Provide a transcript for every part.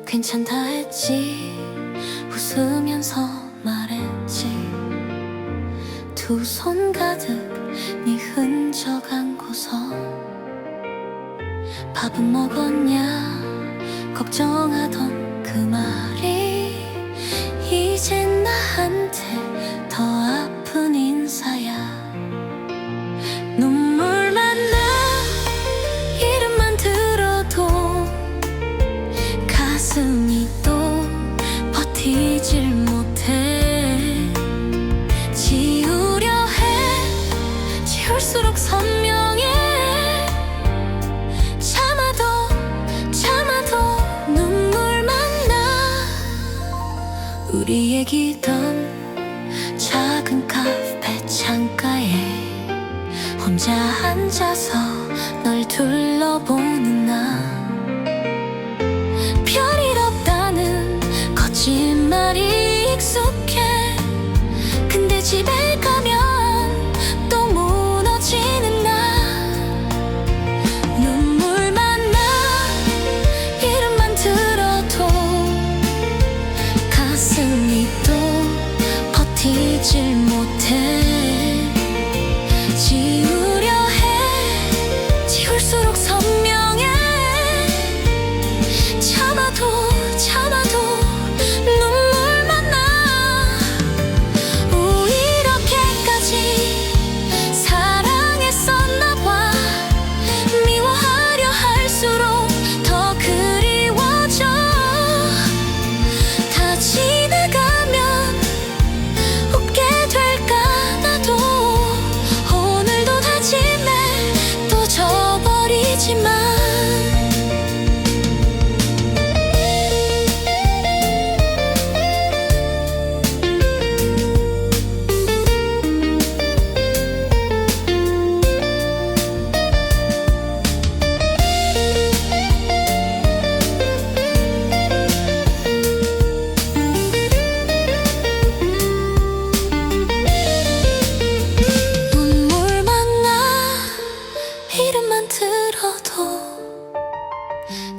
괜찮다 했지. 웃으면서 말했지. 두 손 가득 네 흔적 안고서 밥은 먹었냐 걱정하던 그 말이 이젠 나한테 더 아픈 인사야. 눈물만 나 이름만 들어도 가슴이 또 버티질 못해. 지우려 해 지울수록 선명해. 참아도 눈물만 나. 우리 얘기던 작은 카페 창가에 혼자 앉아서 널 둘러보는 나. 별일 없다는 거짓말이 익숙해. 근데 집에 가면 또 무너지는 나. 눈물만 나 이름만 들어도 가슴이 또 버티질 못해. 지우려 해 지울수록 선명해. 참아도 눈물만 나. 이렇게까지 사랑했었나 봐. 미워하려 할수록 더 그리워져. 다 지나가면 웃게 될까 나도. 오늘도 다짐해 또 져버리지만 이름만 들어도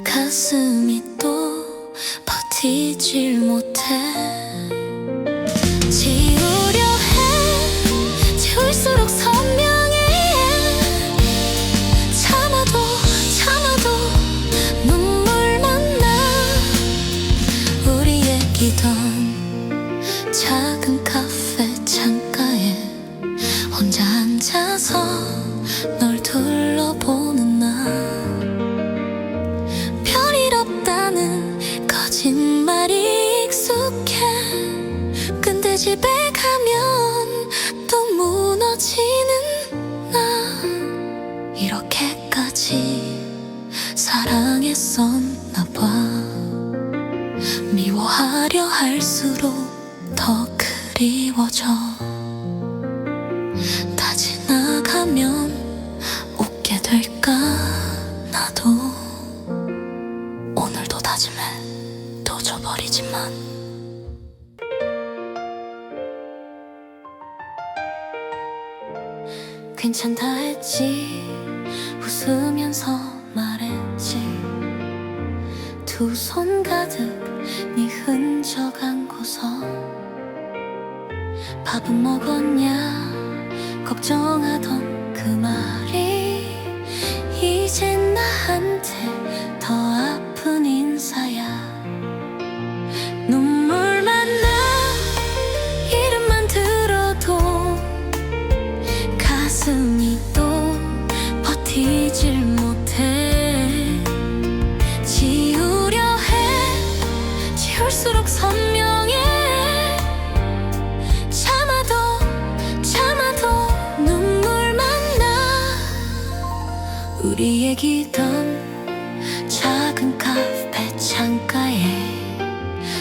가슴이 또 버티질 못해. 지우려 해 지울수록 선명해. 참아도 눈물만 나. 우리 얘기던 작은 카페 창가에 혼자 앉아서 널 둘러보는 나. 별일 없다는 거짓말이 익숙해. 근데 집에 가면 또 무너지는 나. 이렇게까지 사랑했었나 봐. 미워하려 할수록 더 그리워져. 다 지나가면 웃게 될까 나도. 오늘도 다짐해 또 져버리지만 괜찮다 했지. 웃으면서 말했지. 두 손 가득 네 흔적 안고서 밥은 먹었냐 걱정하던 그 말이 이젠 나한테 더 아픈 인사야. 눈물만 나 이름만 들어도 가슴이 또 버티질 못해. 지우려 해 지울수록 선명해. 참아도 눈물만 나. 우리 얘기던 작은 카페 창가에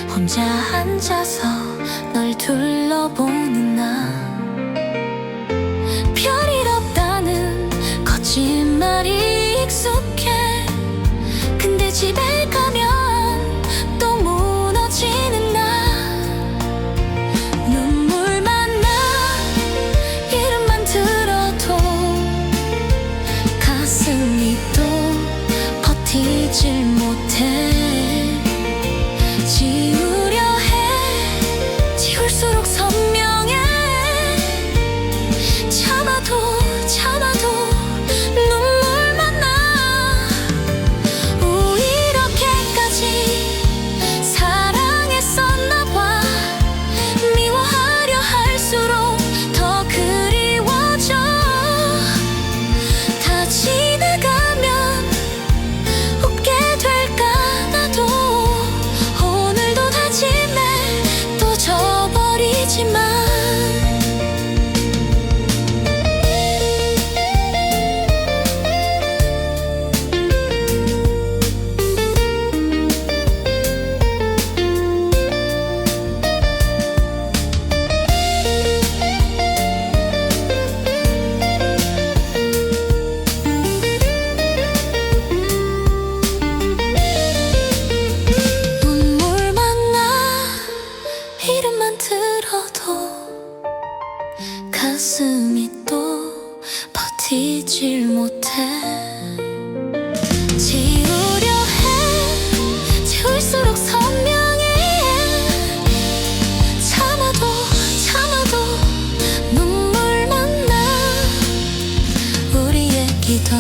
혼자 앉아서 널 둘러보는 나. 별일 없다는 거짓말이 익숙해. 근데 집에 가면 또 무너지는 나. 눈물만 나 이름만 들어도 가슴이 또 버티질 못해. 못해. 지우려 해. 지울수록 선명해. 참아도 참아도 눈물만 나. 우리 얘기던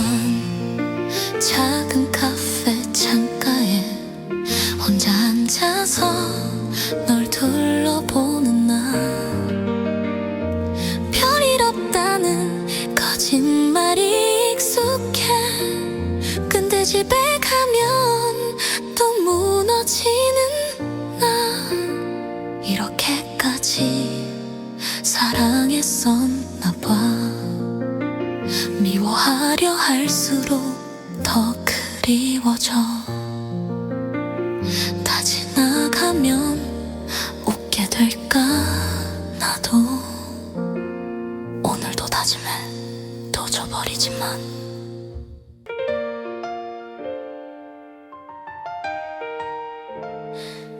작은 카페 창가에 혼자 앉아서 널 둘러보는 나. 별일 없다는 거짓말이 익숙해. 근데 집에 가면 또 무너지는 나. 이렇게까지 사랑했었나 봐. 미워하려 할수록 더 그리워져. 다 지나가면 웃게 될까 나도. 오늘도 다짐해 또 져버리지만.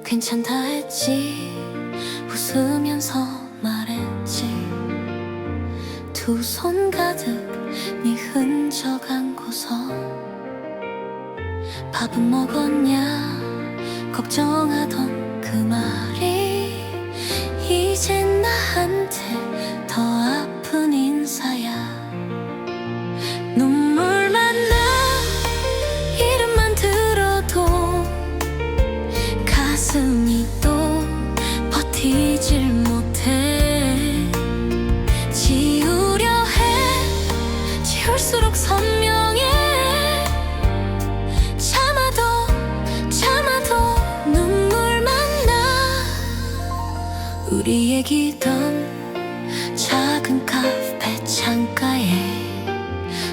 괜찮다 했지. 웃으면서 말했지. 두 손 가득 네 흔적 안고서. 밥은 먹었냐 걱정하던 그 말이 이젠 나한테 더 아픈 인사야. 눈물만 나. 이름만 들어도 가슴이 또 버티질 못해. 지우려 해. 지울수록 선명해. 참아도 참아도 눈물만 나. 우리 얘기던 작은 카페 창가에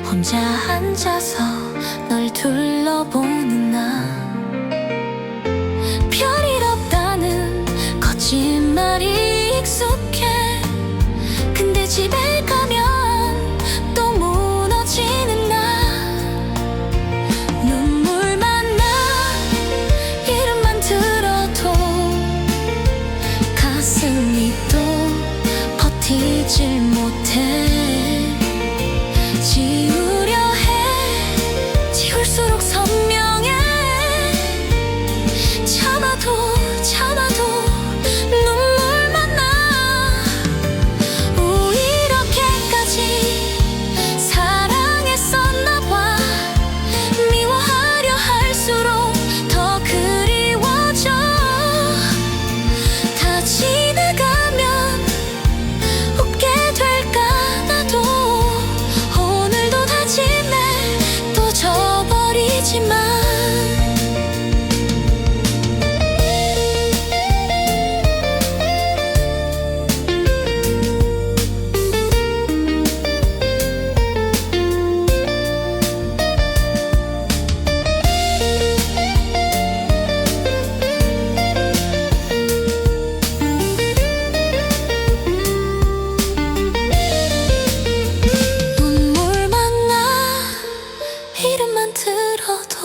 혼자 앉아서 널 둘러보는 나. 별일 없다는 거짓말이 익숙해. 근데 집에 가면 또 무너지는 나. 눈물만 나. 이름만 들어도 가슴이 또 버티질 못해. 지우려 해. 지울수록 선명해. 참아도 참아도 눈물만 나. 이렇게까지 사랑했었나 봐. 미워하려 할수록 더 그리워져. 다 지나가면 웃게 될까 나도. 오늘도 다짐해 또 져버리지만. 눈물만 나. 이름만 들어도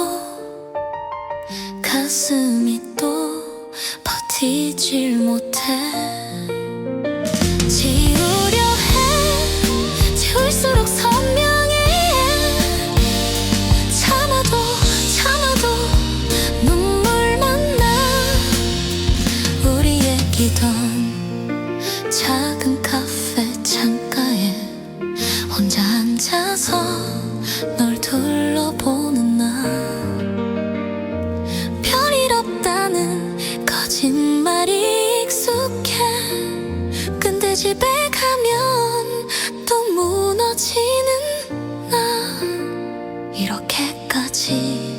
가슴이 또 버티질 못해. 지우려 해. 지울수록 선명해. 참아도 참아도 눈물만 나. 우리 얘기던 작은 카페 창가에 혼자 앉아서 널 둘러보는 나. 별일 없다는 거짓말이 익숙해. 근데 집에 가면 또 무너지는 나. 이렇게까지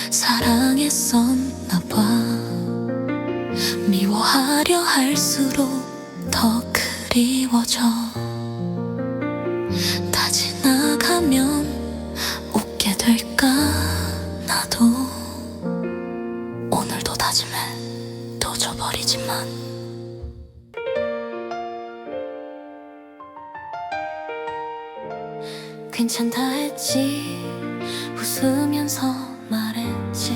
사랑했었나 봐. 미워하려 할수록 더 그리워져. 다 지나가면 웃게 될까 나도. 오늘도 다짐해 또 져버리지만. 괜찮다 했지. 웃으면서 말했지.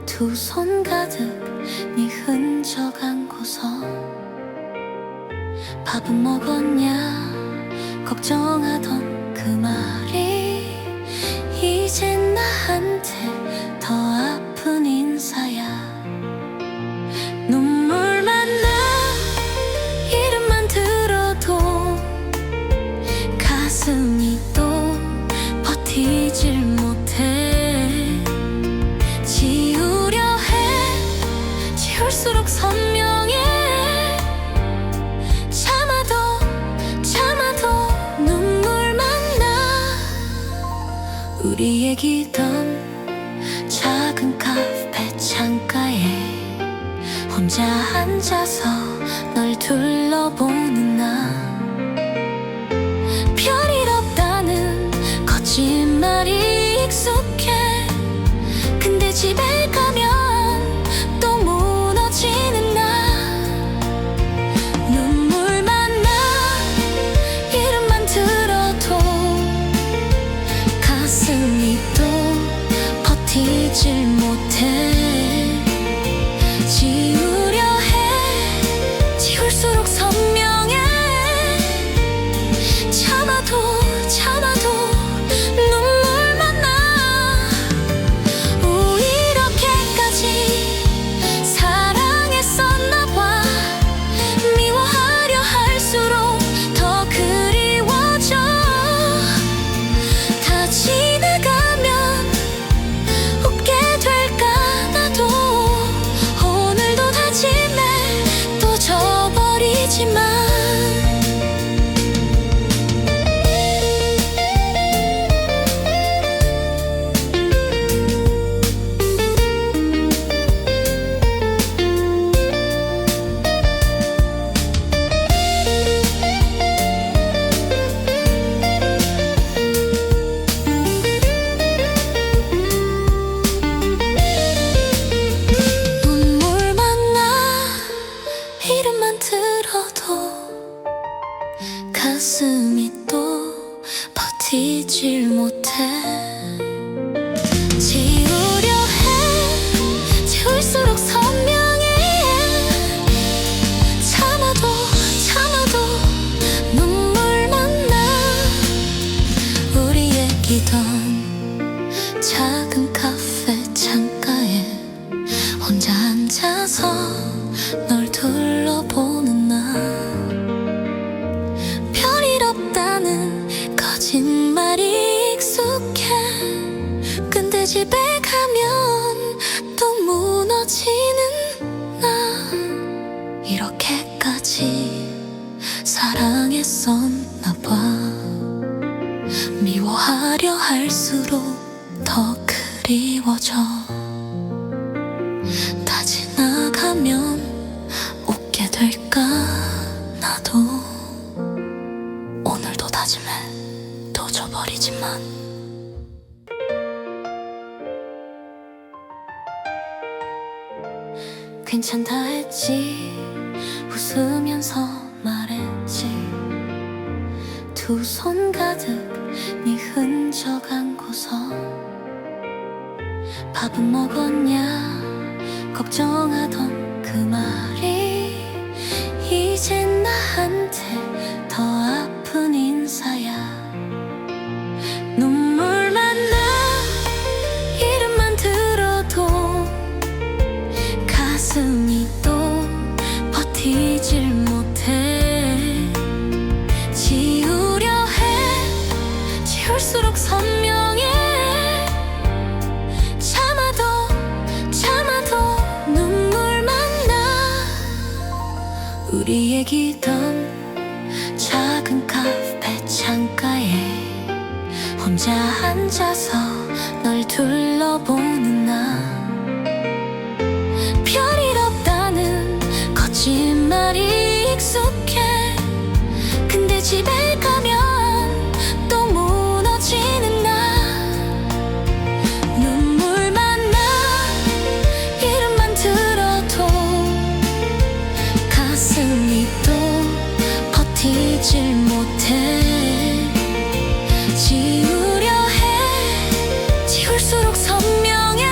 두 손 가득 네 흔적 안고서. 밥은 먹었냐 걱정하던 그 그 말이 이젠 나한테 더 아픈 인사야. 눈물만 나 이름만 들어도 가슴이 또 버티질 못해. 지우려 해 지울수록 선명해. 참아도 눈물만 나. 우리 얘기던 작은 카페 창가에 혼자 앉아서 널 둘러보는 나. 별일 없다는 거짓말이 익숙해. 근데 집에 가면 또 무너지는 나. 눈물만 나 이름만 들어도 가슴이 또 버티질 못해. 지우려 해 지울수록 선명해. 참아도 눈물만 나. 이렇게까지 사랑했었나 봐. 미워하려 할수록 더 그리워져. 다 지나가면 웃게 될까 나도. 오늘도 다짐해 또 져버리지만. 이름만 들어도 가슴이 또 버티질 못해. 지우려 해 지울수록 선명해. 참아도 눈물만 나. 우리 얘기던 작은 카페 창가에 혼자 앉아서 널 둘러보는 나. 별일 없다는 거짓말이 익숙해. 근데 집에 가면 또 무너지는 나. 이렇게까지 사랑했었나 봐. 미워하려 할수록 더 그리워져. 다 지나가면 웃게 될까 나도. 오늘도 다짐해 또 져버리지만. 괜찮다 했지. 웃으면서 말했지. 두 손 가득 네 흔적 안고서. 밥은 먹었냐 걱정하던 그 말이 이젠 나한테 더 아픈 인사야. 눈물만 나 이름만 들어도 가슴이 또 버티질 못해. 지우려 해 지울수록 선명해. 우리 얘기던 작은 카페 창가에 혼자 앉아서 널 둘러보는 나. 별일 없다는 거짓말이 익숙해. 근데 집에 가면 또 무너지는 나. 눈물만 나 이름만 들어도 가슴이 또 버티질 못해. 지우려 해 지울수록 선명해.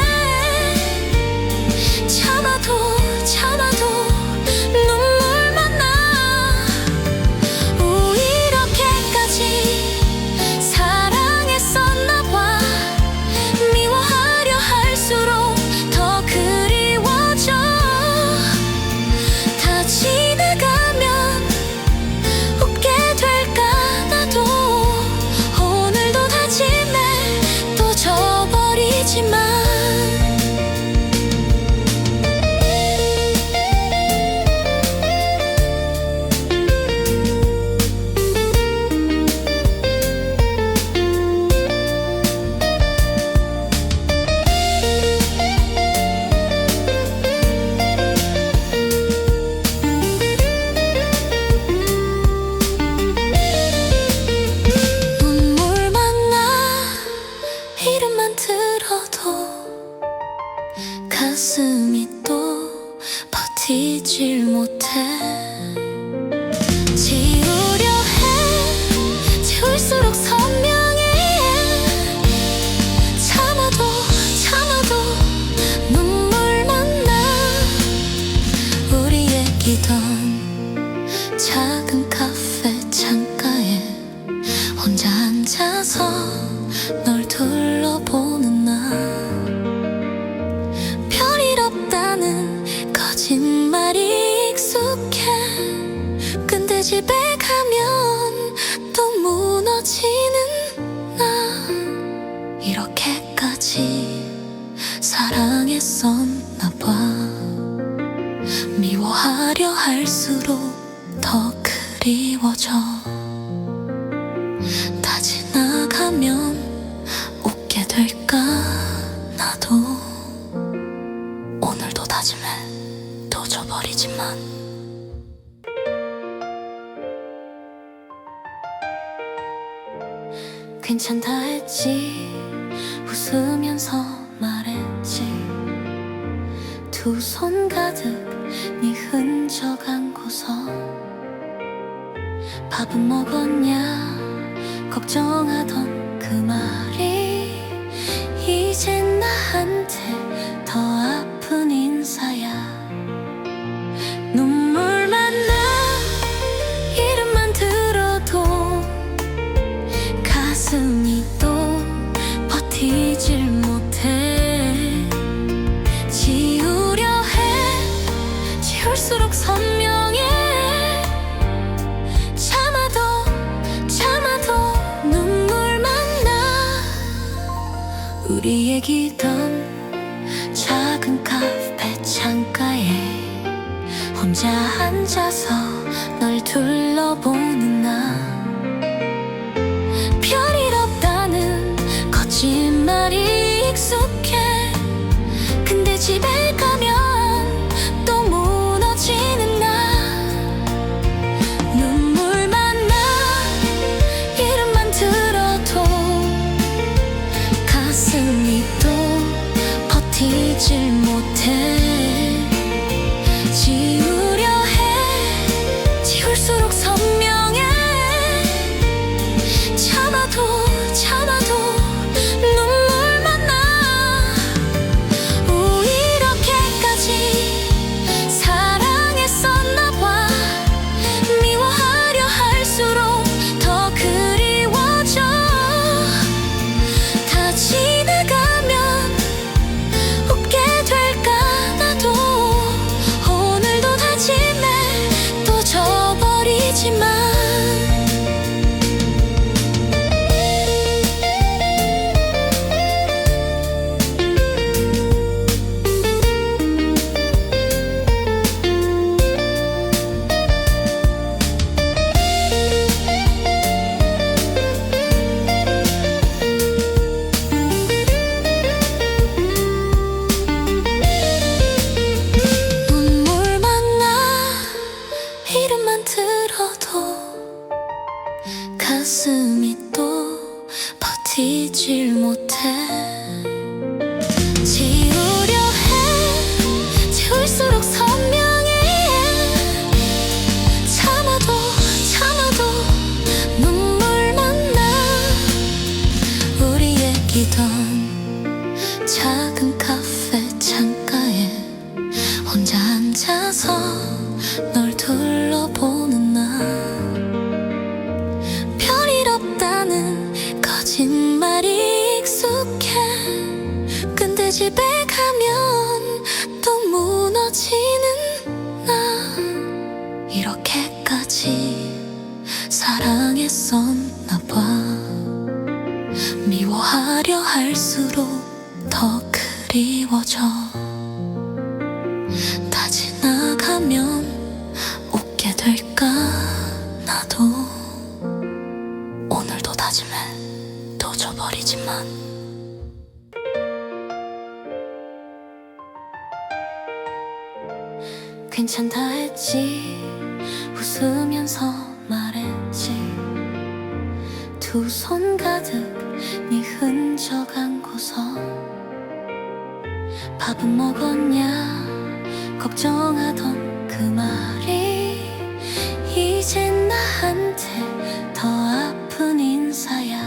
이렇게까지 사랑했었나 봐. 미워하려 할수록 더 그리워져. 다 지나가면 웃게 될까 나도. 오늘도 다짐해 또 져버리지만. 괜찮다 했지, 웃으면서 말했지. 두 손 가득 네 흔적 안고서. 밥은 먹었냐 걱정하던 그 말이 이젠 나한테 더 아픈 인사야. 눈물만 나 이름만 들어도 가슴이 또 버티질 못해. 지우려 해 지울수록 선명해. 참아도 눈물만 나. 우리 얘기던 작은 카페 창가에 혼자 앉아서 널 둘러보는 나. 별일 없다는 거짓말이 익숙해. 근데 집에 가면 또 무너지는 나. 눈물만 나 이름만 들어도 가슴이 또 버티질 못해. 지우려 해 지울수록 선명해. 참아도 눈물만 나. 이렇게까지 사랑했었나 봐. 미워하려 할수록 더 그리워져. 다 지나가면 웃게 될까 나도. 오늘도 다짐해 또 져버리지만. 눈물만 나 이름만 들어도 가슴이 또 버티질 못해. 지우려 해 지울수록 선명해. 참아도 눈물만 나. 우리 얘기던 작은 카페 창가에 혼자 앉아서 널 둘러보는 나. 별일 없다는 거짓말이 익숙해. 근데 집에 가면 또 무너지는 나. 이렇게까지 사랑했었나 봐. 미워하려 할수록 더 그리워져. 다 지나가면 웃게 될까 나도. 오늘도 다짐해 또 져버리지만. 괜찮다 했지, 웃으면서 말했지. 두 손 가득 네 흔적 안고서. 밥은 먹었냐 걱정하던 그 말이 이젠 나한테 더 아픈 인사야.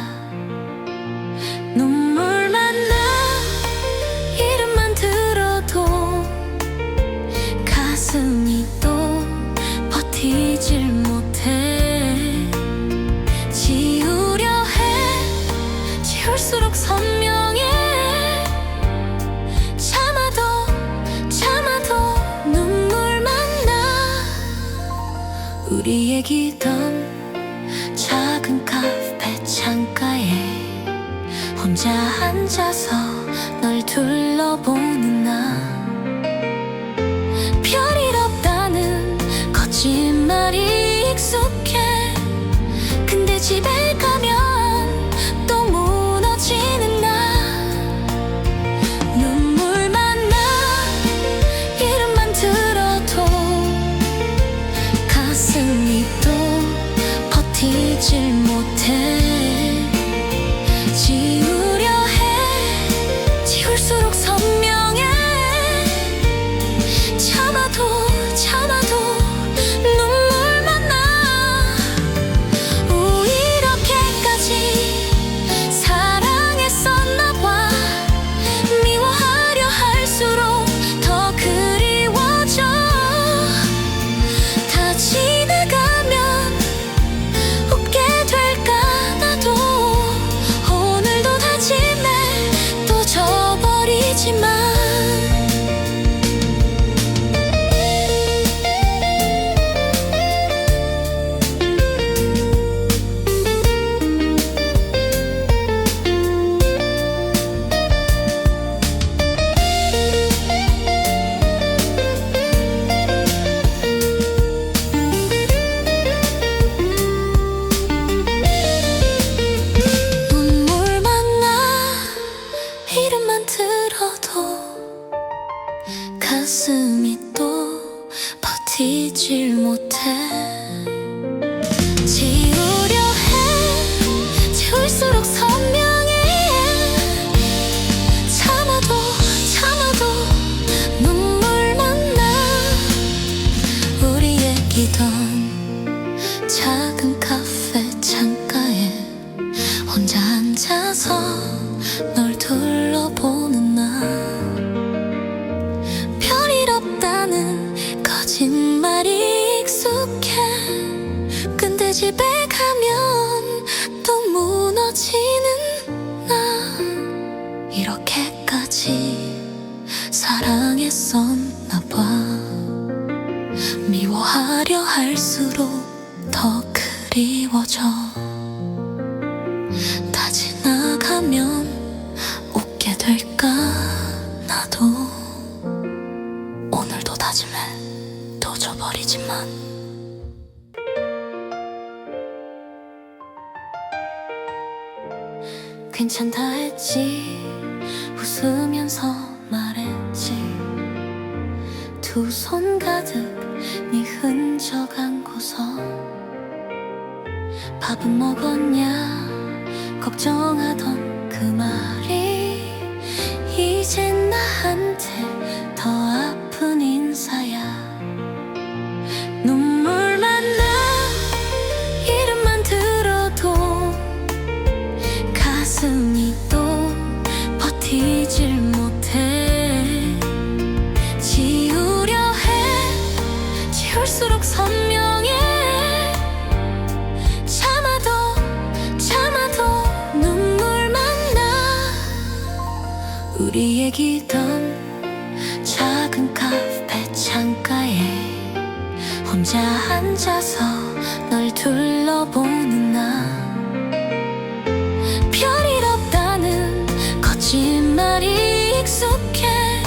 눈물만 나 이름만 들어도 가슴이 또 버티질 못해. 지우려 해 지울수록 선명해. 참아도 눈물만 나. 우리 얘기던 작은 카페 창가에 혼자 앉아서 널 둘러보는 나. 별일 없다는 거짓말이 익숙해. 근데 집에 가면 또 무너지는 나. 눈물만 나. 이름만 들어도 가슴이 또 버티질 못해. 지우려 해. 지울수록 선명해. 참아도 참아도 눈물만 나. 이렇게까지 사랑했었나 봐. 미워하려 할수록 더 그리워져. 다 지나가면 웃게 될까 나도. 오늘도 다짐해 또 져버리지만. 눈물만 나. 이름만 들어도 가슴이 또 버티질 못해. 지우려 해. 지울수록 선명해. 참아도 참아도 눈물만 나. 우리 얘기던 작은 카페 창가에 혼자 앉아서 널 둘러보는 나. 별일 없다는 거짓말이 익숙해. 근데 집에 가면 또 무너지는 나. 이렇게까지 사랑했었나 봐. 미워하려 할수록 더 그리워져. 다 지나가면 웃게 될까 나도. 오늘도 다짐해 또 져버리지만. 괜찮다 했지. 웃으면서 말했지. 두 손 가득 네 흔적 안고서. 밥은 먹었냐 걱정하던 그 말이 이젠 나한테 더 아픈 인사야. 눈물만 나. 이름만 들어도 가슴이 또 버티질 못해. 지우려 해. 지울수록 선명해. 참아도 참아도 눈물만 나. 우리 얘기던 작은 카페 창가에 혼자 앉아서 널 둘러보는 나. 별일 없다는 거짓말이 익숙해.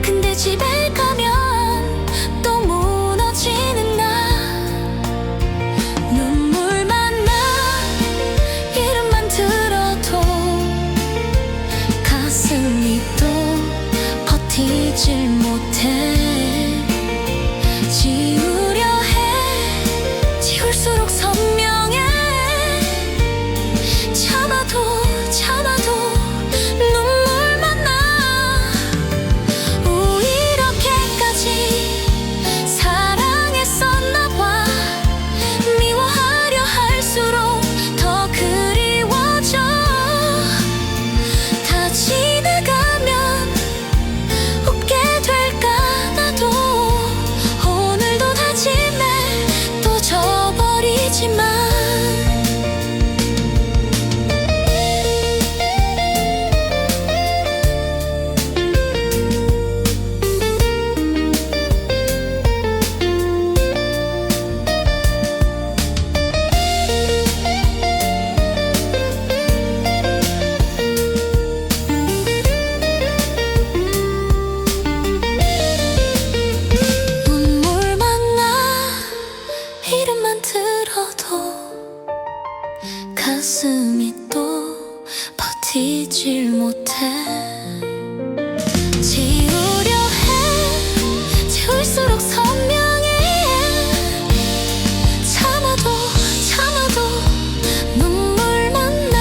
근데 집에 가면 또 무너지는 나. 눈물만 나. 이름만 들어도 가슴이 또 버티질 못해. 지우려 해. 버티질 못해. 지우려 해. 지울수록 선명해. 참아도 눈물만 나.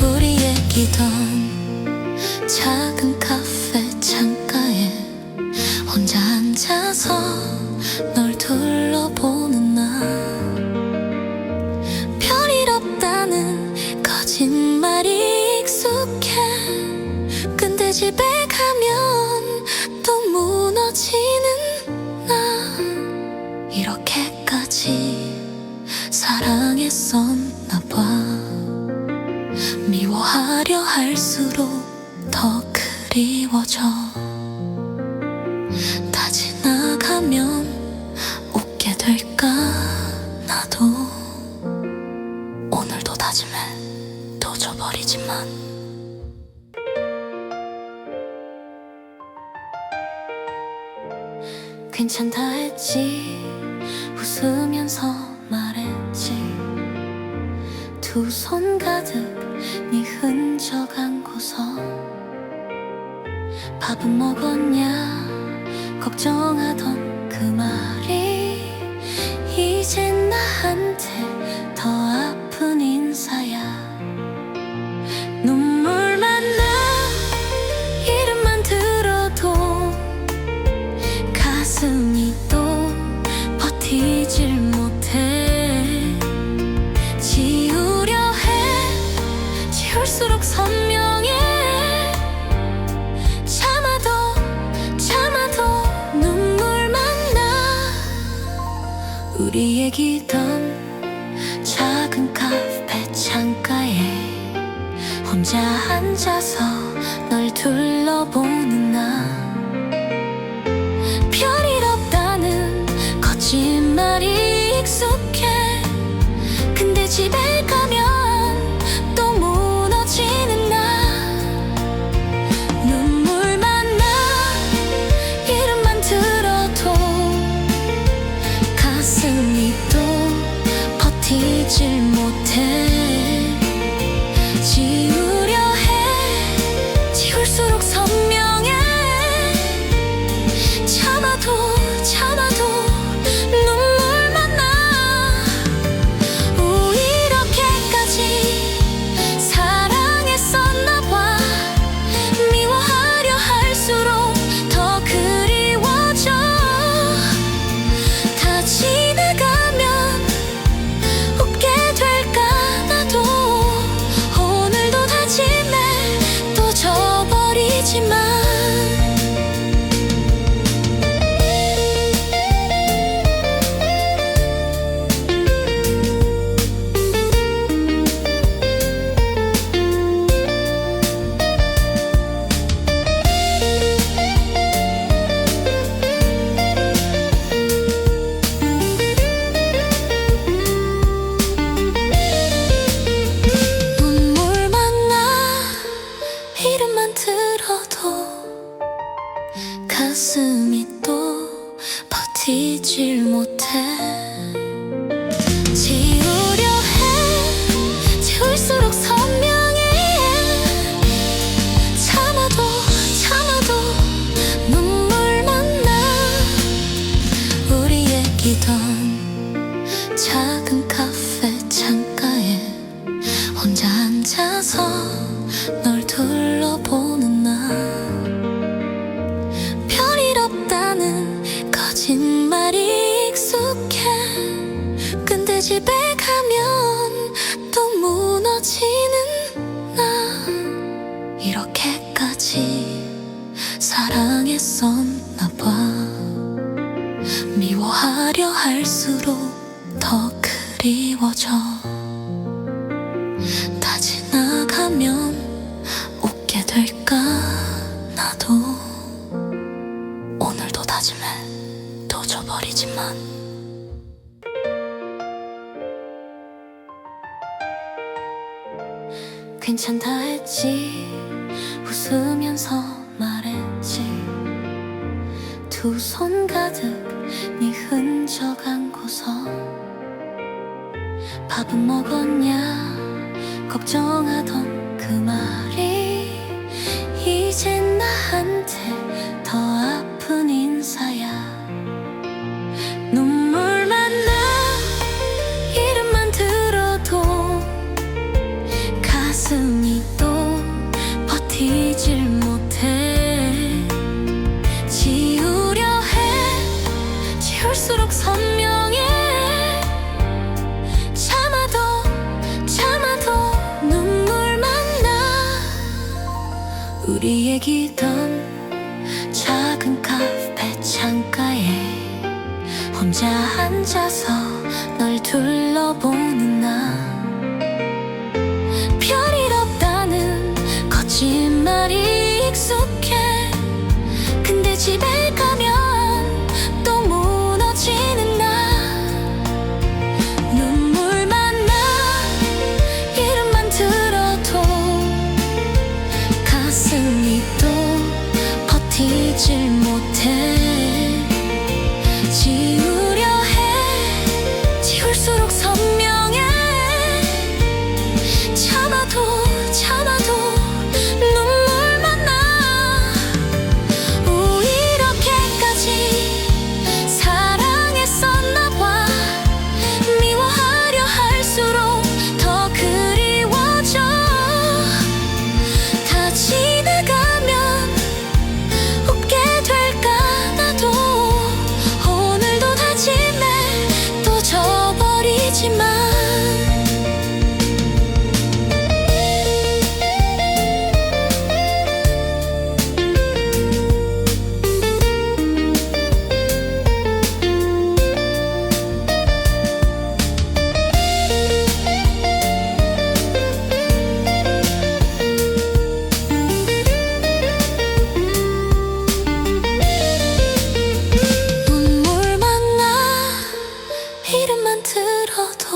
우리 얘기던 작은 카페 창가에 혼자 앉아서 널 둘러보는 나. 별일 없다는 거짓말이 익숙해. 근데 집에 가면 또 무너지는 나. 이렇게까지 사랑했었나 봐. 미워하려 할수록 더 그리워져. 다 지나가면 웃게 될까 나도. 오늘도 다짐해 또 져버리지만. 괜찮다 했지. 웃으면서 말했지. 두 손 가득 네 흔적 안고서. 밥은 먹었냐 걱정하던 그 말이 이젠 나한테 더 아픈 인사야. 눈물만 나. 이름만 들어도 가슴이 또 버티질 못해. 지우려 해. 지울수록 선명해. 참아도 눈물만 나. 우리 얘기던 작은 카페 창가에 혼자 앉아서 널 둘러보는 나. 별일 없다는 거짓말이 익숙해. 근데 집에 가면 또 무너지는 나. 눈물만 나. 이름만 들어도 가슴이 또 버티질 못해. 지우려 해. 지울수록 선명해. 참아도 눈물만 나. 이렇게까지 사랑했었나 봐. 미워하려 할수록 더 그리워져. 다 지나가면 웃게 될까 나도. 오늘도 다짐해 또 져버리지만. 눈물만 나. 이름만 들어도 가슴이 또 버티질 못해. 지우려 해. 지울수록 선명해. 참아도 눈물만 나. 우리 얘기던 작은 카페 창가에 혼자 앉아서 널 둘러보는 나. 별일 없다는 거짓말이 익숙해. 근데 집에 가면 또 무너지는 나. 이렇게까지 사랑했었나 봐. 미워하려 할수록 더 그리워져. 다 지나가면 웃게 될까 나도. 오늘도 다짐해 또 져버리지만. 괜찮다 했지. 웃으면서 말했지. 두 손 가득 네 흔적 안고서. 밥은 먹었냐 걱정하던 그 우리 얘기던 작은 카페 창가에 혼자 앉아서 널 둘러보는 나. 별일 없다는 거짓말이 익숙해. 근데 집에 가면 또 무너지는 나. 눈물만 나. 이름만 들어도 가슴이 또 버티질 못해. 지우려 해. 지울수록 선명해. 참아도 눈물만 나. 이렇게까지 사랑했었나 봐. 미워하려 할수록 더 그리워져. 다 지나가면 웃게 될까 나도. 오늘도 다짐해 또 져버리지만. 눈물만 나. 이름만 들어도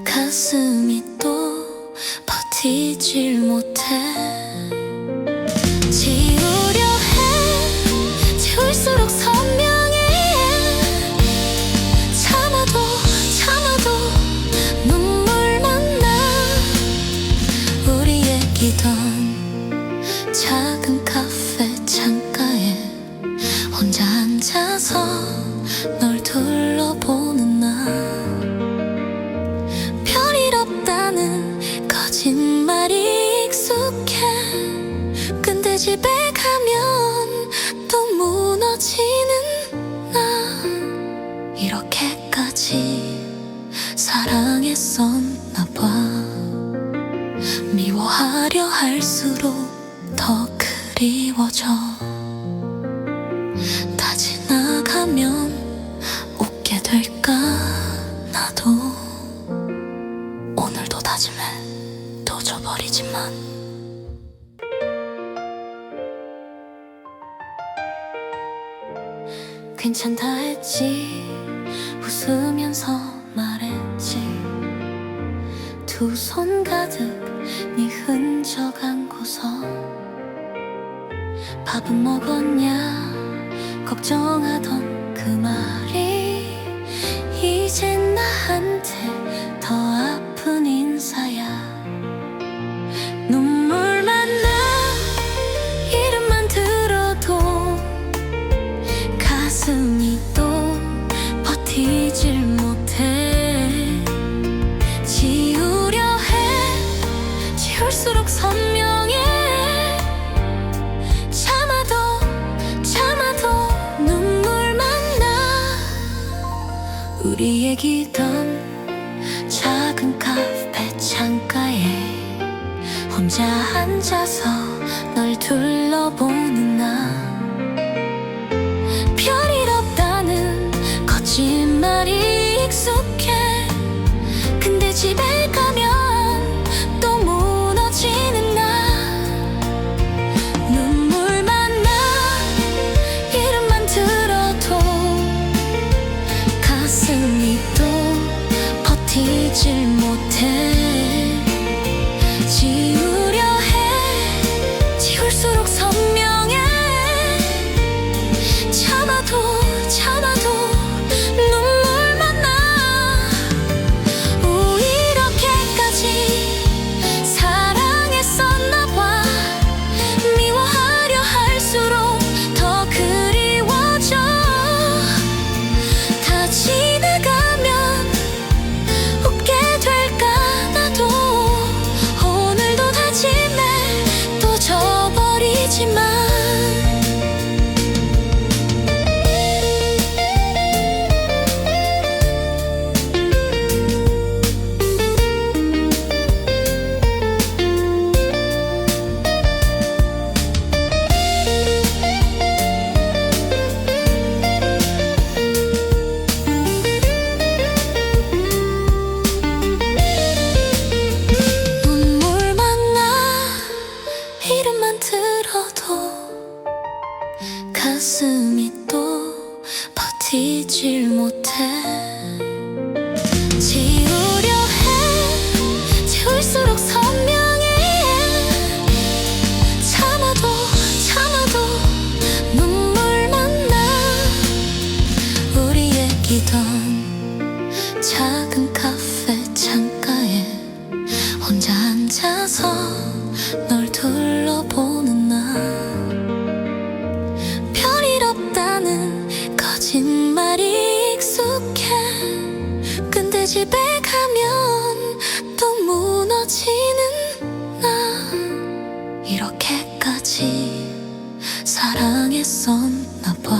가슴이 또 버티질 못해. 지우려 해. 지울수록 선명해. 참아도 눈물만 나. 우리 얘기던 작은 카페 창가에 혼자 앉아서 널 둘러보는 나. 별일 없다는 거짓말이 익숙해. 근데 집에 가면 또 무너지는 나. 이렇게까지 사랑했었나 봐. 미워하려 할수록 더 그리워져. 다 지나가면 웃게 될까 나도. 오늘도 다짐해 또 져버리지만. 괜찮다 했지. 웃으면서 말했지. 두 손 가득 네 흔적 안고서. 밥은 먹었냐 걱정하던 그 말이 이젠 나한테 더 아픈 인사야. 눈물만 나. 이름만 들어도 가슴이 또 버티질 못해. 지우려 해. 지울수록 선명해. 눈물만 나. 우리 얘기던 작은 카페 창가에 혼자 앉아서 널 둘러보는 나. 별일 없다는 거짓말이 익숙해. 근데 집에 가면 또 무너지는 나. 눈물만 나. 이름만 들어도 가슴이 또 버티질 못해. 지우려 해. 지울수록 선명해. 참아도 눈물만 나. 이렇게까지 사랑했었나 봐. 미워하려 할수록 더 그리워져. 다 지나가면 웃게 될까 나도. 오늘도 앉아서 널 둘러보는 나 별일 없다는 거짓말이 익숙해. 근데 집에 가면 또 무너지는 나. 이렇게까지 사랑했었나 봐.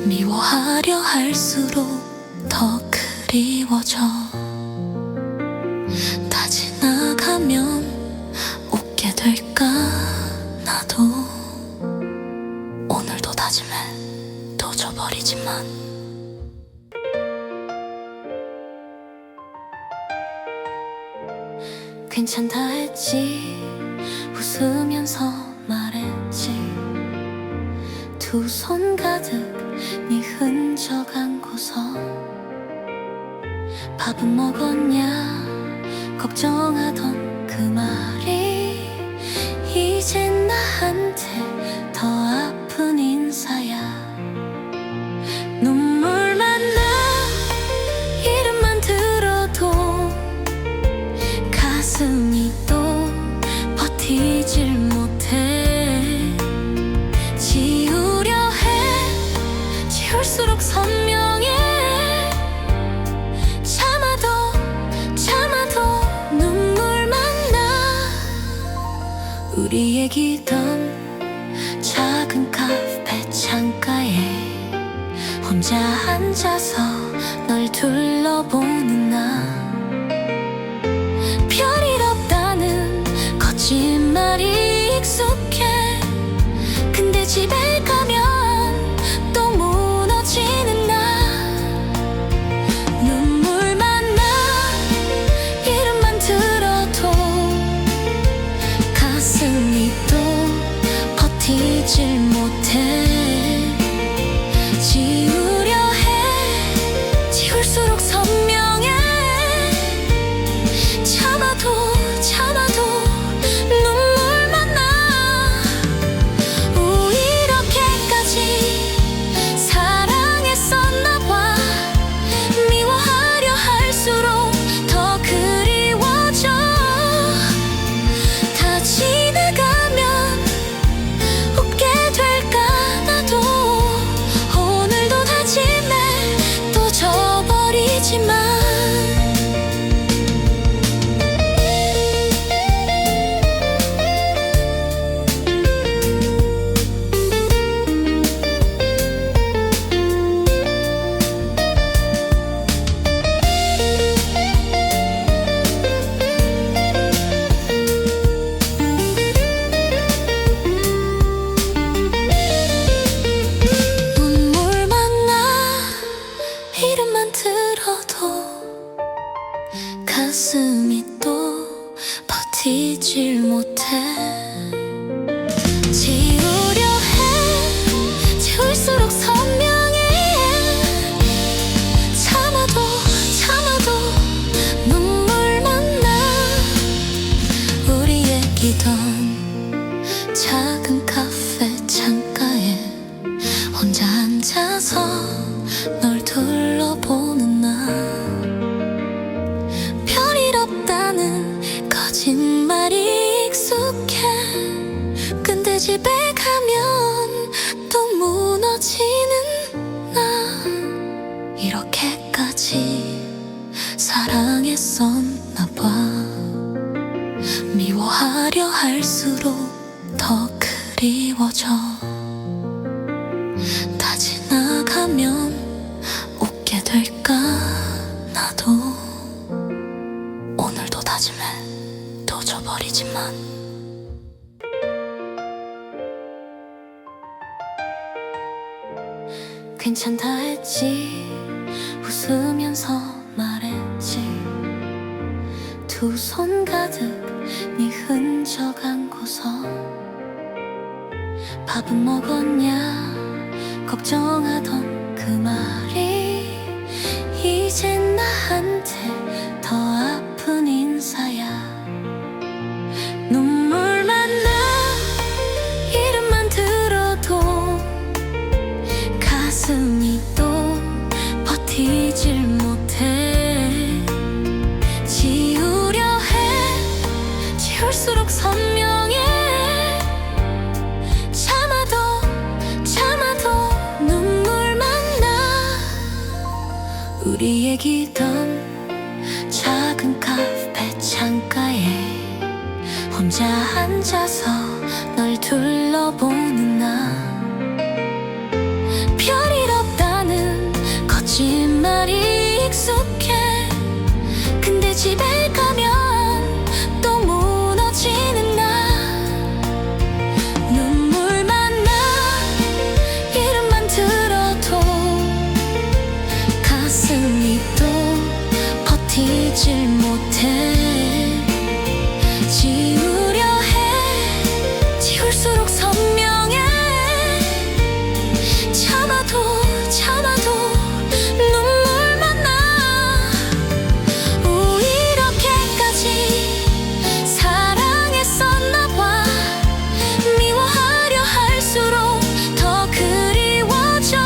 미워하려 할수록 더 그리워져. 다 지나가면 웃게 될까 나도. 오늘도 다짐해 또 져버리지만. 괜찮다 했지. 웃으면서 말했지. 두 손 가득 네 흔적 안고서. 밥은 먹었냐 걱정하던 그 말이 이젠 나한테 더 아픈 인사야. 눈물만 나 이름만 들어도 가슴이 또 버티질 못해. 지우려 해 지울수록 선명해. 참아도 눈물만 나. 우리 얘기던 작은 카페 창가에 혼자 앉아서 널 둘러보는 나. 별일 없다는 거짓말이 익숙해. 근데 집에 가면 또 무너지는 나. 눈물만 나 이름만 들어도 가슴이 또 버티질 못해. 지우려 해 지울수록 선명해. 참아도 눈물만 나. 오, 이렇게까지 사랑했었나 봐. 미워하려 할수록 더 그리워져. 다 지나가면 웃게 될까 나도. 오늘도 다짐해 또 져버리지만. 눈물만 나 이름만 들어도 가슴이 또 버티질 못해. 지우려 해 지울수록 선명해. 참아도 눈물만 나. 우리 얘기던 작은 카페 창가에 혼자 앉아서 널 둘러보는 나. 별일 없다는 거짓말이 익숙해. 근데 집에 가면 또 무너지는 나. 이렇게까지 사랑했었나 봐. 미워하려 할수록 더 그리워져. 다 지나가면 웃게 될까 나도. 오늘도 다짐해 또 져버리지만. 괜찮다 했지. 웃으면서 말했지. 두 손 가득 네 흔적 안고서. 밥은 먹었냐 걱정하던 그 말이 이젠 나한테 더 아픈 인사야. 눈물만 나 이름만 들어도 가슴이 또 버티질 못해. 지우려 해 혼자 앉아서 널 둘러보는 나. 별일 없다는 거짓말이 익숙해. 근데 집에 가면 또 무너지는 나. 눈물만 나. 이름만 들어도 가슴이 또 버티질 못해. 지우려 해. 지울수록 선명해. 참아도 참아도 눈물만 나. 오, 이렇게까지 사랑했었나 봐. 미워하려 할수록 더 그리워져.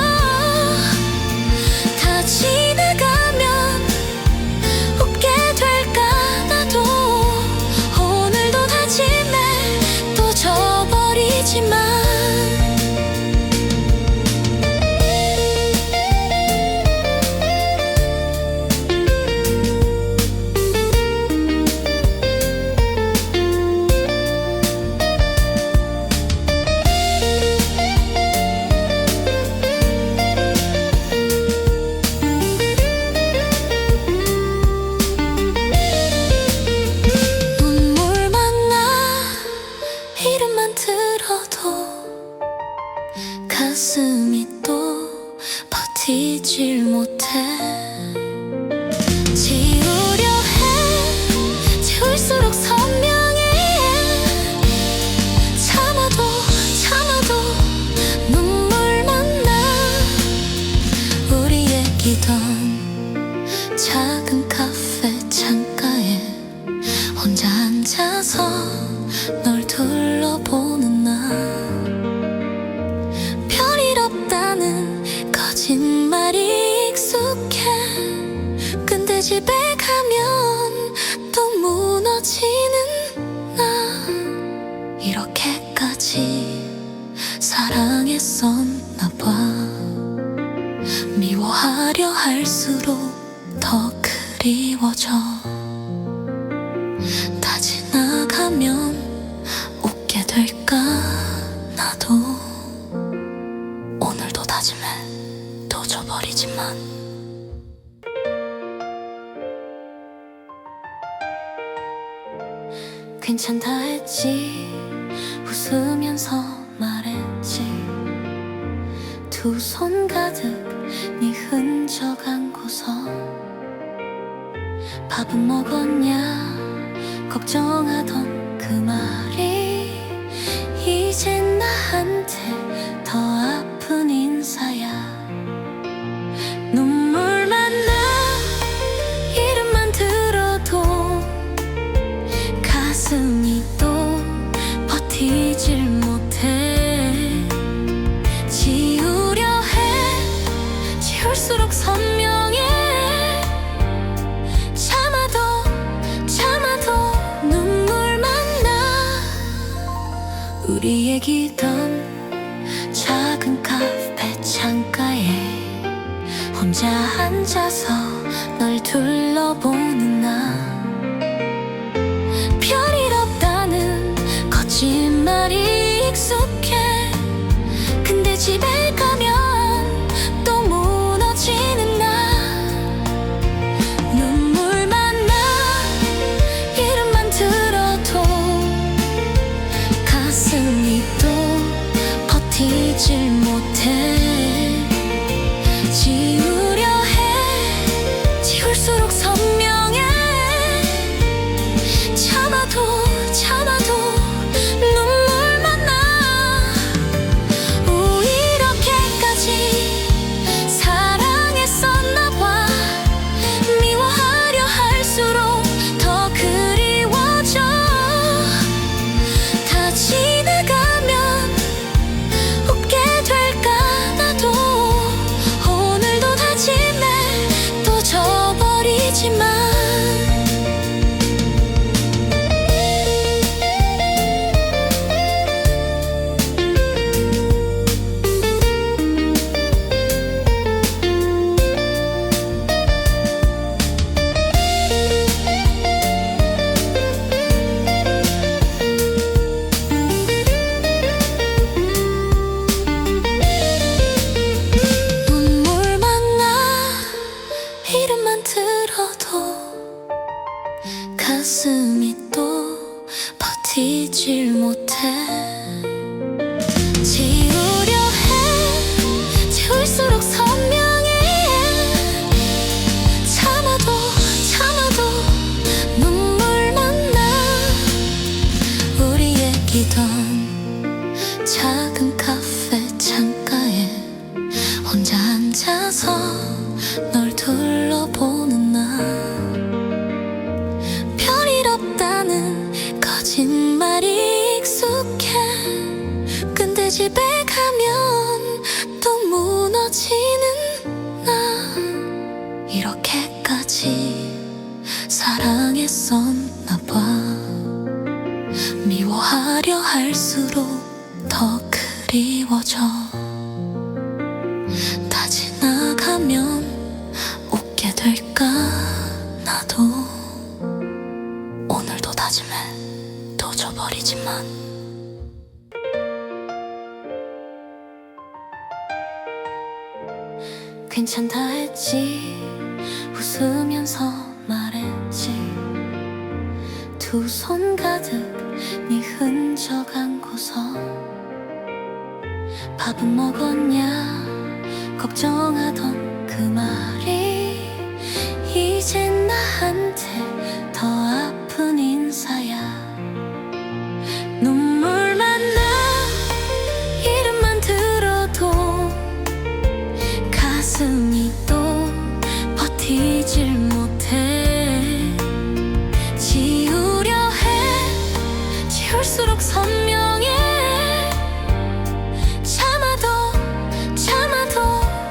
다 지나가면 웃게 될까 나도. 오늘도 다짐해 또 져버리지만. 눈물만 나. 이름만 들어도 가슴이 또 버티질 못해. 지우려 해. 지울수록 선명해. 참아도 참아도 눈물만 나. 우리 얘기던 작은 카페 창가에 혼자 앉아서 널 둘러보는 나. 별일 없다는 거짓말이 익숙해. 근데 집에 가면 또 무너지는 나. 이렇게까지 사랑했었나 봐. 미워하려 할수록 더 그리워져. 다 지나가면 웃게 될까 나도. 오늘도 다짐해 또 져버리지만. 괜찮다 했지. 웃으면서 말했지. 두 손 가득 네 흔적 안고서. 밥은 먹었냐 걱정하던 그 말이 이젠 나한테 더 아픈 인사야. 눈물만 나. 이름만 들어도 가슴이 또 버티질 못해. 지우려 해. 지울수록 선명해. 참아도 참아도 눈물만 나. 우리 얘기던 작은 카페 창가에 혼자 앉아서 널 둘러보는 나. 별일 없다는 거짓말이 익숙해. 근데 집에 가면 또 무너지는 나. 눈물만 나. 이름만 들어도 가슴이 또 버티질 못해. 지우려 해. 지울수록 선명해. 버티질 못해. 지우려 해. 지울수록 선명해. 참아도 눈물만 나. 우리 얘기던 작은 카페 창가에 혼자 앉아서 널 둘러보는 나. 별일 없다는 거짓말이 익숙해. 근데 집에 가면 또 무너지는 나. 이렇게까지 사랑했었나 봐. 미워하려 할수록 더 그리워져. 다 지나가면 웃게 될까 나도. 오늘도 다짐해 또 져버리지만. 괜찮다 했지. 웃으면서 말했지. 두 손 가득 네 흔적 안고서. 밥은 먹었냐 걱정하던 그 말이 이젠 나한테 더 아픈 인사야. 눈물만 나. 이름만 들어도 가슴이 또 버티질 못해. 지우려 해. 지울수록 선명해. 참아도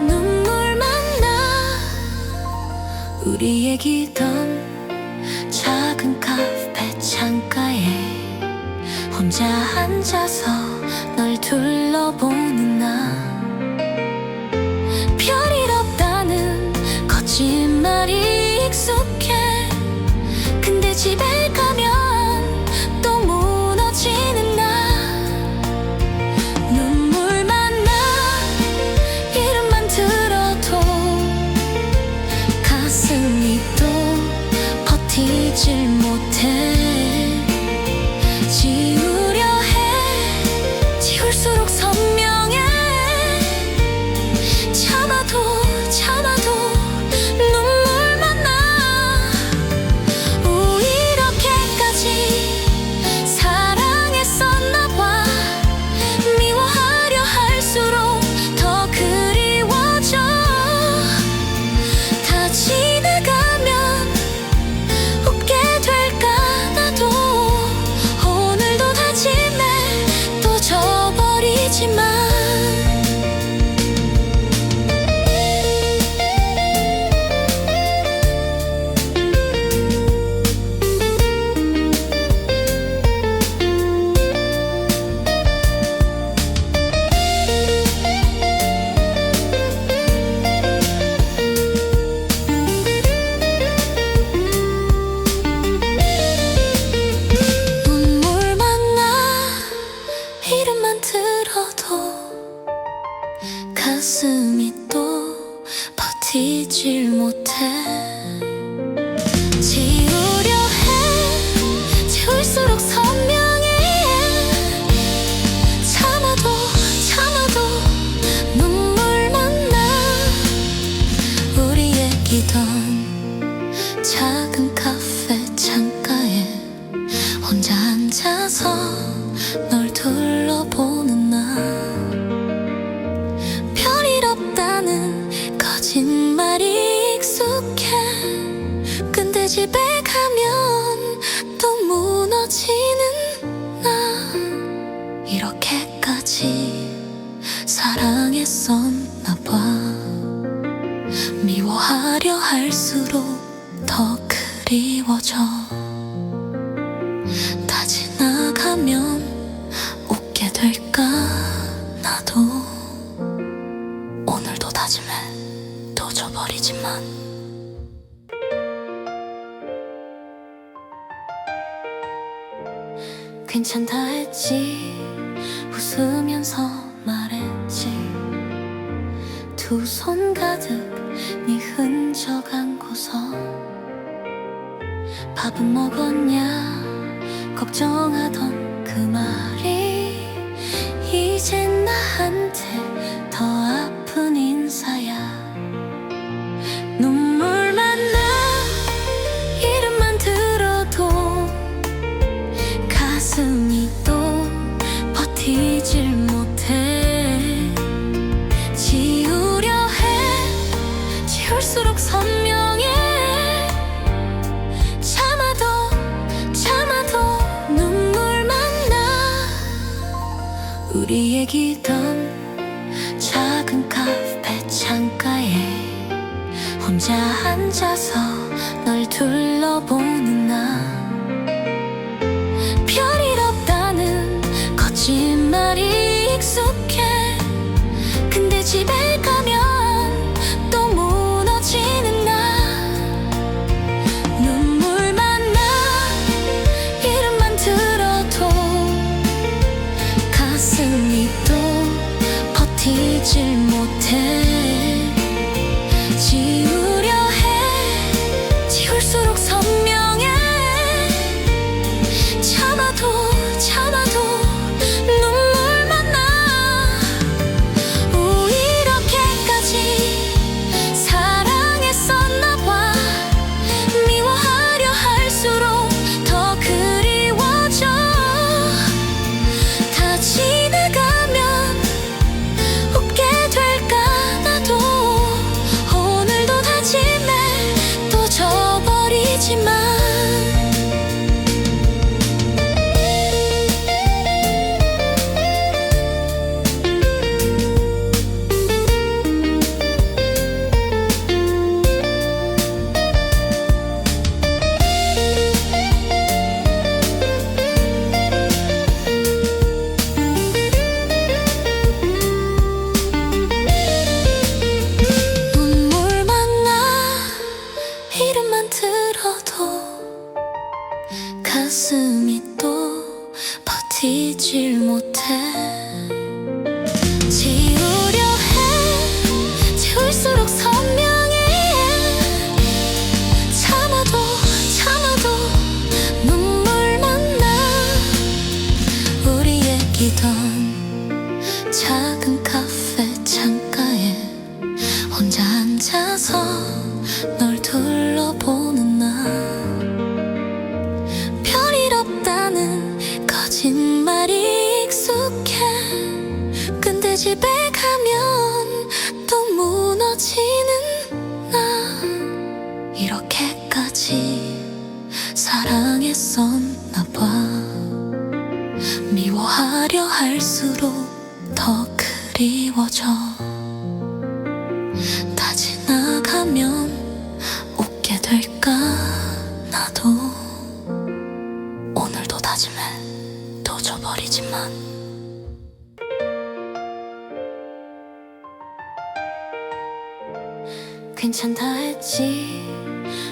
눈물만 나. 우리 얘기던 작은 카페 창가에 혼자 앉아서 널 둘러보는 나. 별일 없다는 거짓말이 익숙해. 근데 집에 가면 또 무너지는 나. 눈물만 나. 이름만 들어도 가슴이 또 버티질 못해. 지우려 해. 지울수록 선명해. 참아도 눈물만 나. 이렇게까지 사랑했었나 봐. 미워하려 할수록 더 그리워져. 다 지나가면 웃게 될까 나도. 오늘도 다짐해 또 져버리지만. 이름만 들어도 가슴이 또 버티질 못해. 지우려 해. 지울수록 선명해. 참아도 눈물만 나. 우리 얘기던 작은 카페 창가에 혼자 앉아서 널 둘러보는 나. 별일 없다는 거짓말이 익숙해. 근데 집에 가면 또 무너지는 나. 이렇게까지 사랑했었나 봐. 미워하려 할수록 더 그리워져. 다 지나가면 웃게 될까 나도. 오늘도 다짐해 또 져버리지만. 괜찮다 했지. 웃으면서 말했지. 두 손 가득 네 흔적 안고서. 밥은 먹었냐 걱정하던 그 말이 이젠 나한테 더 아픈 인사야. 눈물만 나 이름만 들어도 가슴이 또 버티질 못해. 지우려 해 지울수록 선명해. 참아도 눈물만 나. 우리 얘기던 작은 카페 창가에 혼자 앉아서 널 둘러보는 나. 별일 없다는 거짓말이 익숙해. 근데 집에 가면 또 무너지는 나. 눈물만 나 이름만 들어도 가슴이 또 버티질 못해. 지우려 해 지울수록 선명해. 참아도 눈물만 나. 이렇게까지 사랑했었나 봐. 미워하려 할수록 더 그리워져. 다 지나가면 웃게 될까 나도. 오늘도 다짐해 또 져버리지만. 눈물만 나 이름만 들어도 가슴이 또 버티질 못해. 지우려 해 지울수록 선명해. 참아도 눈물만 나. 우리 얘기던 작은 카페 창가에 혼자 앉아서 널 둘러보는 나. 별일 없다는 거짓말이 익숙해. 근데 집에 가면 또 무너지는 나. 이렇게까지 사랑했었나 봐. 미워하려 할수록 더 그리워져. 다 지나가면 웃게 될까 나도. 오늘도 다짐해 또 져버리지만. 괜찮다 했지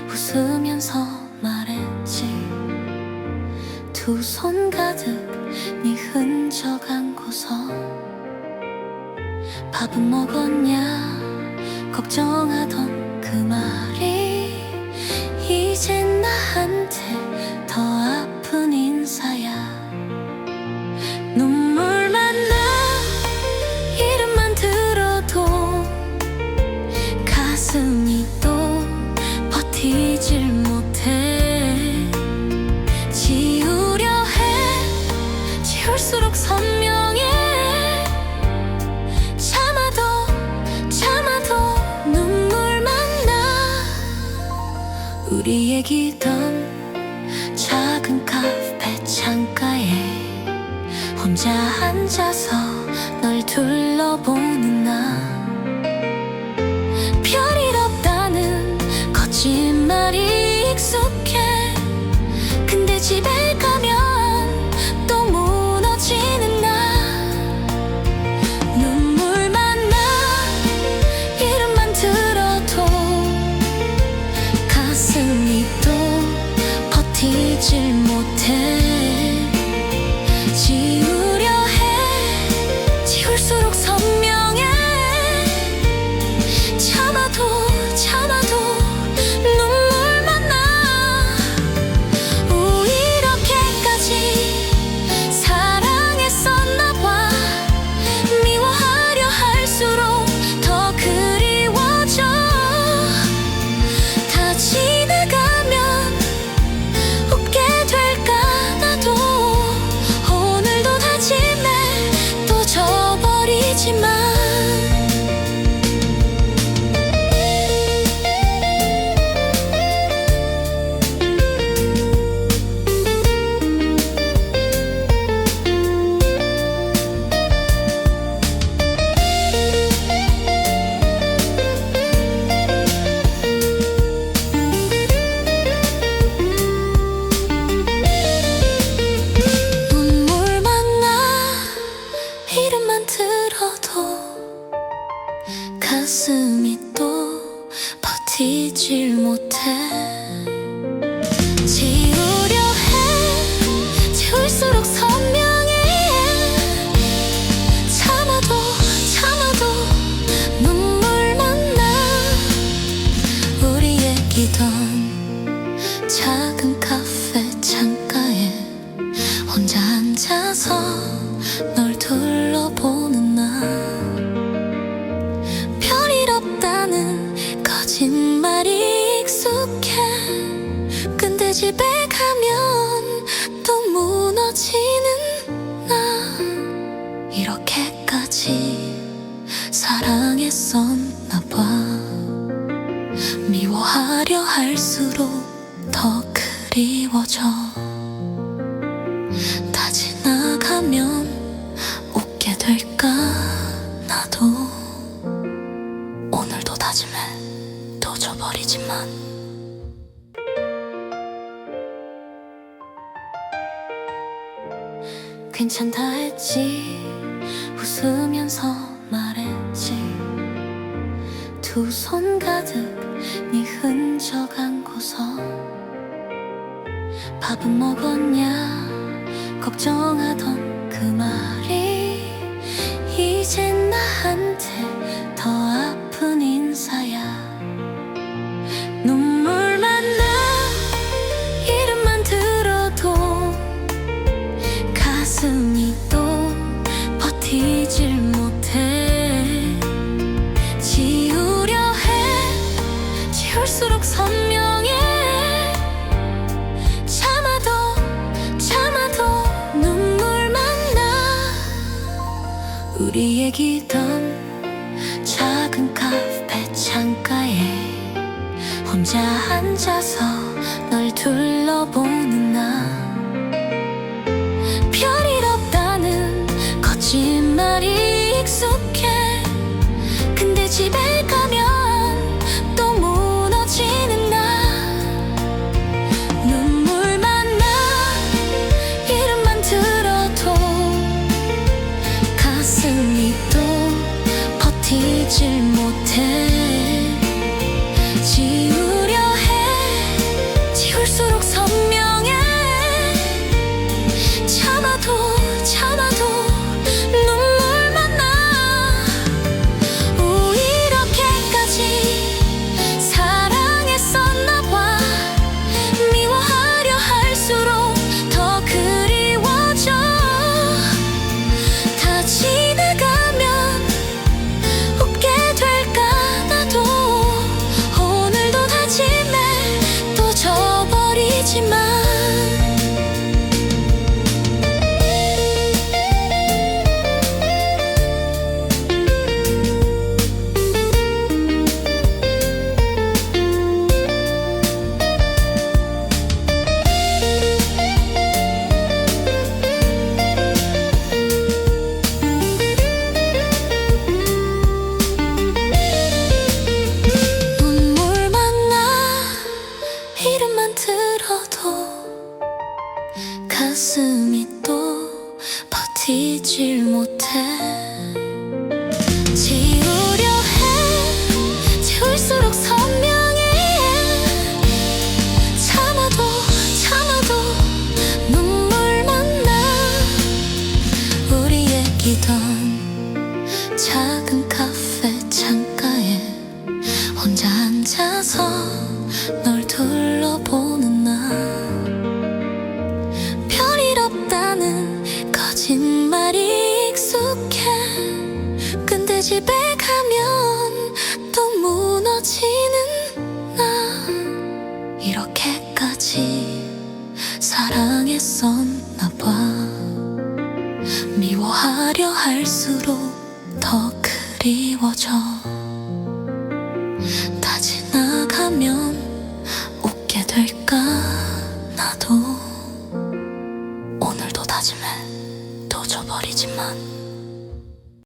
웃으면서 말했지. 두 손 가득 네 흔적 안고서. 밥은 먹었냐 걱정하던 그 말이 이젠 나한테 더 아픈 인사야. 눈물만 나 이름만 들어도 가슴이 또 버티질 못해. 지우려 해 지울수록 선명해. 참아도 눈물만 나. 우리 얘기던 작은 카페 창가에 혼자 앉아서 널 둘러보는 나. 별일 없다는 거짓말이 익숙해. 근데 집에 가면 또 무너지는 나. 눈물만 나 이름만 들어도 가슴이 또 버티질 못해. 지우려 해 지울수록 선명해. 참아도 눈물만 나. 이렇게까지 혼자 앉아서 널 둘러보는 나. 별일 없다는 거짓말이 익숙해. 근데 집에 가면 또 무너지는 나. 이렇게까지 사랑했었나 봐. 미워하려 할수록 더 그리워져. 다 지나가면 웃게 될까 나도. 오늘도 다짐해 또 져버리지만. 괜찮다 했지. 웃으면서 말했지. 두 손 가득 네 흔적 안고서. 밥은 먹었냐 걱정하던 그 말이 이젠 나한테 더 아픈 인사야. 눈물만 나 이름만 들어도 가슴이 또 버티질 못해. 지우려 해 지울수록 선명해. 참아도 눈물만 나. 우리 얘기던 작은 카페 창가에 혼자 앉아서 널 둘러보는 나. 별일 없다는 거짓말이 익숙해. 근데 집에 가면 또 무너지는 나. 눈물만 나 이름만 들어도 가슴이 또 버티질 못해. 지우려 해 지울수록 선명해. 참아도 눈물만 나. 오, 이렇게까지 사랑했었나 봐. 미워하려 할수록 더 그리워져. 다 지나가면 웃게 될까 나도. 오늘도 다짐해 또 져버리지만. 이름만 들어도 가슴이 또 버티질 못해. 지우려 해 지울수록 선명해. 참아도 눈물만 나. 우리 얘기던 작은 카페 창가에 혼자 앉아서 널 둘러보는 나. 별일 없다는 거짓말이 익숙해. 근데 집에 가면 또 무너지는 나. 이렇게까지 사랑했었나 봐. 미워하려 할수록 더 그리워져. 다 지나가면 웃게 될까 나도. 오늘도 다짐해 또 져버리지만.